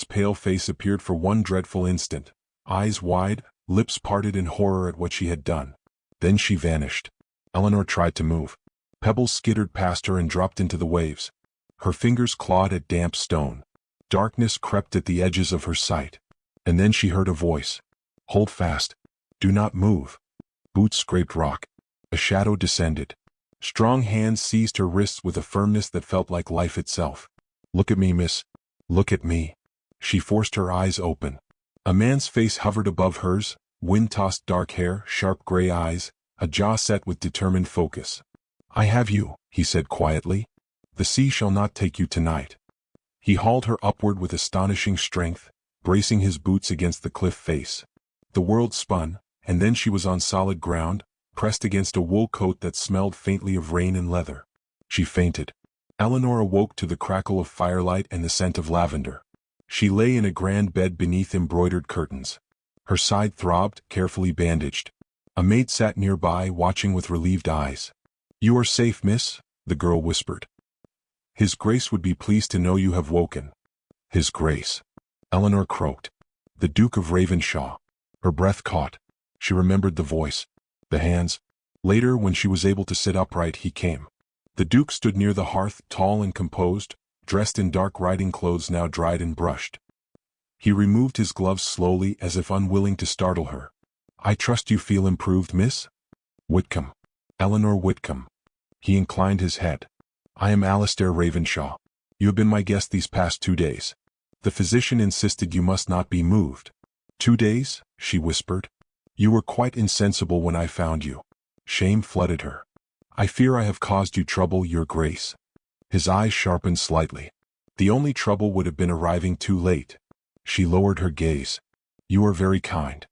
pale face appeared for one dreadful instant, eyes wide, lips parted in horror at what she had done. Then she vanished. Eleanor tried to move. Pebbles skittered past her and dropped into the waves. Her fingers clawed at damp stone. Darkness crept at the edges of her sight. And then she heard a voice. "Hold fast. Do not move." Boots scraped rock. A shadow descended. Strong hands seized her wrists with a firmness that felt like life itself. "Look at me, miss. Look at me." She forced her eyes open. A man's face hovered above hers, wind-tossed dark hair, sharp gray eyes, a jaw set with determined focus. "I have you," he said quietly. "The sea shall not take you tonight." He hauled her upward with astonishing strength, bracing his boots against the cliff face. The world spun, and then she was on solid ground, pressed against a wool coat that smelled faintly of rain and leather. She fainted. Eleanor awoke to the crackle of firelight and the scent of lavender. She lay in a grand bed beneath embroidered curtains. Her side throbbed, carefully bandaged. A maid sat nearby, watching with relieved eyes. "You are safe, miss," the girl whispered. "His Grace would be pleased to know you have woken." "His Grace," Eleanor croaked. "The Duke of Ravenshaw." Her breath caught. She remembered the voice, the hands. Later, when she was able to sit upright, he came. The Duke stood near the hearth, tall and composed, dressed in dark riding clothes now dried and brushed. He removed his gloves slowly, as if unwilling to startle her. "I trust you feel improved, miss?" "Whitcombe. Eleanor Whitcombe." He inclined his head. "I am Alistair Ravenshaw. You have been my guest these past 2 days. The physician insisted you must not be moved." "2 days?" she whispered. "You were quite insensible when I found you." Shame flooded her. "I fear I have caused you trouble, Your Grace." His eyes sharpened slightly. The only trouble would have been arriving too late. She lowered her gaze. "You are very kind."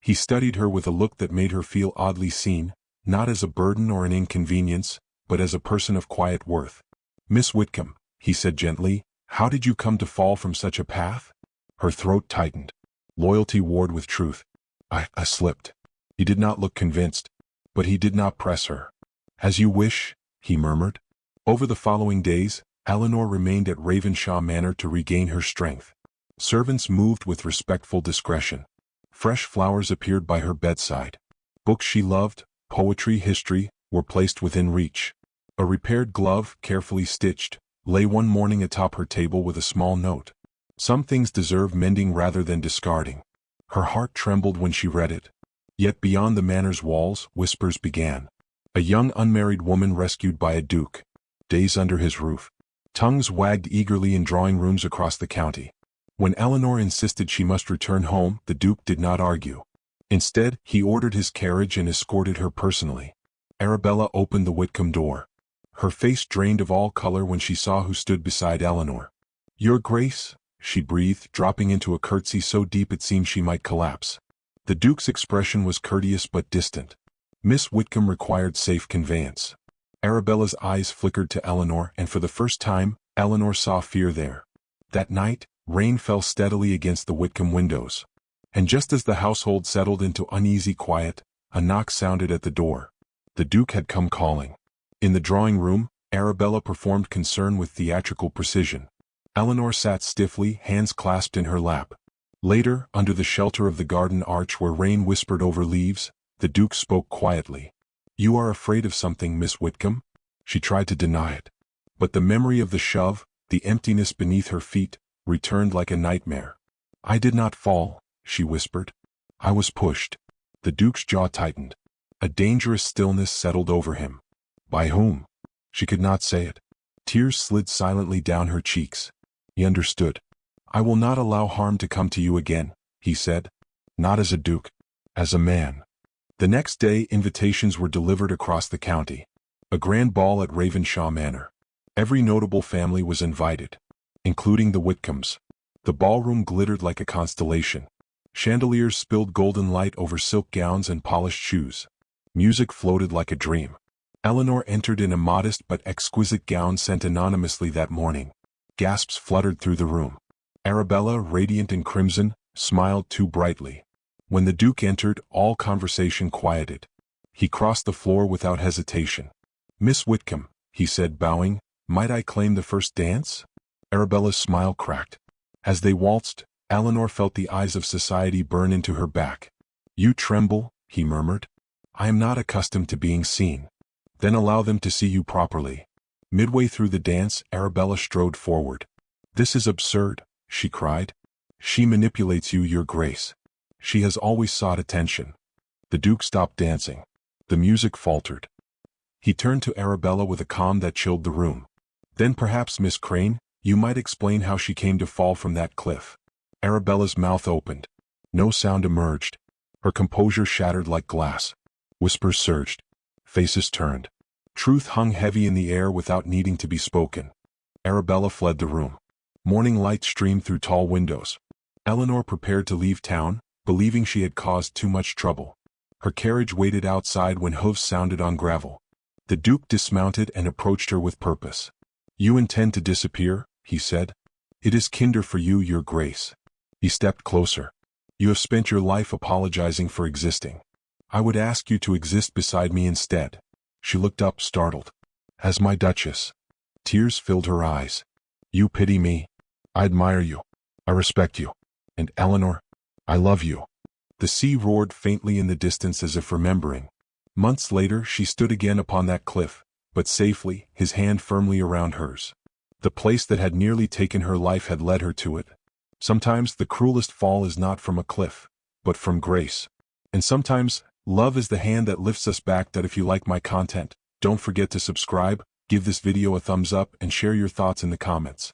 He studied her with a look that made her feel oddly seen, not as a burden or an inconvenience, but as a person of quiet worth. "Miss Whitcombe," he said gently, "how did you come to fall from such a path?" Her throat tightened. Loyalty warred with truth. I slipped." He did not look convinced, but he did not press her. "As you wish," he murmured. Over the following days, Eleanor remained at Ravenshaw Manor to regain her strength. Servants moved with respectful discretion. Fresh flowers appeared by her bedside. Books she loved, poetry, history, were placed within reach. A repaired glove, carefully stitched, lay one morning atop her table with a small note. Some things deserve mending rather than discarding. Her heart trembled when she read it. Yet beyond the manor's walls, whispers began. A young unmarried woman rescued by a duke. Days under his roof. Tongues wagged eagerly in drawing rooms across the county. When Eleanor insisted she must return home, the duke did not argue. Instead, he ordered his carriage and escorted her personally. Arabella opened the Whitcombe door. Her face drained of all color when she saw who stood beside Eleanor. "Your Grace," she breathed, dropping into a curtsy so deep it seemed she might collapse. The Duke's expression was courteous but distant. Miss Whitcombe required safe conveyance. Arabella's eyes flickered to Eleanor, and for the first time, Eleanor saw fear there. That night, rain fell steadily against the Whitcombe windows. And just as the household settled into uneasy quiet, a knock sounded at the door. The Duke had come calling. In the drawing room, Arabella performed concern with theatrical precision. Eleanor sat stiffly, hands clasped in her lap. Later, under the shelter of the garden arch where rain whispered over leaves, the Duke spoke quietly. "You are afraid of something, Miss Whitcombe?" She tried to deny it. But the memory of the shove, the emptiness beneath her feet, returned like a nightmare. "I did not fall," she whispered. "I was pushed." The Duke's jaw tightened. A dangerous stillness settled over him. By whom? She could not say it. Tears slid silently down her cheeks. He understood. "I will not allow harm to come to you again," he said. "Not as a duke. As a man." The next day, invitations were delivered across the county. A grand ball at Ravenshaw Manor. Every notable family was invited, including the Whitcombes. The ballroom glittered like a constellation. Chandeliers spilled golden light over silk gowns and polished shoes. Music floated like a dream. Eleanor entered in a modest but exquisite gown sent anonymously that morning. Gasps fluttered through the room. Arabella, radiant in crimson, smiled too brightly. When the Duke entered, all conversation quieted. He crossed the floor without hesitation. "Miss Whitcombe," he said, bowing, "might I claim the first dance?" Arabella's smile cracked. As they waltzed, Eleanor felt the eyes of society burn into her back. "You tremble," he murmured. "I am not accustomed to being seen." "Then allow them to see you properly." Midway through the dance, Arabella strode forward. "This is absurd," she cried. "She manipulates you, Your Grace. She has always sought attention." The Duke stopped dancing. The music faltered. He turned to Arabella with a calm that chilled the room. "Then perhaps, Miss Crane, you might explain how she came to fall from that cliff." Arabella's mouth opened. No sound emerged. Her composure shattered like glass. Whispers surged. Faces turned. Truth hung heavy in the air without needing to be spoken. Arabella fled the room. Morning light streamed through tall windows. Eleanor prepared to leave town, believing she had caused too much trouble. Her carriage waited outside when hooves sounded on gravel. The Duke dismounted and approached her with purpose. "You intend to disappear?" he said. "It is kinder for you, Your Grace." He stepped closer. "You have spent your life apologizing for existing. I would ask you to exist beside me instead." She looked up, startled. "As my Duchess." Tears filled her eyes. "You pity me. I admire you. I respect you. And Eleanor, I love you." The sea roared faintly in the distance as if remembering. Months later she stood again upon that cliff, but safely, his hand firmly around hers. The place that had nearly taken her life had led her to it. Sometimes the cruelest fall is not from a cliff, but from grace. And sometimes, love is the hand that lifts us back. If you like my content, don't forget to subscribe, give this video a thumbs up and share your thoughts in the comments.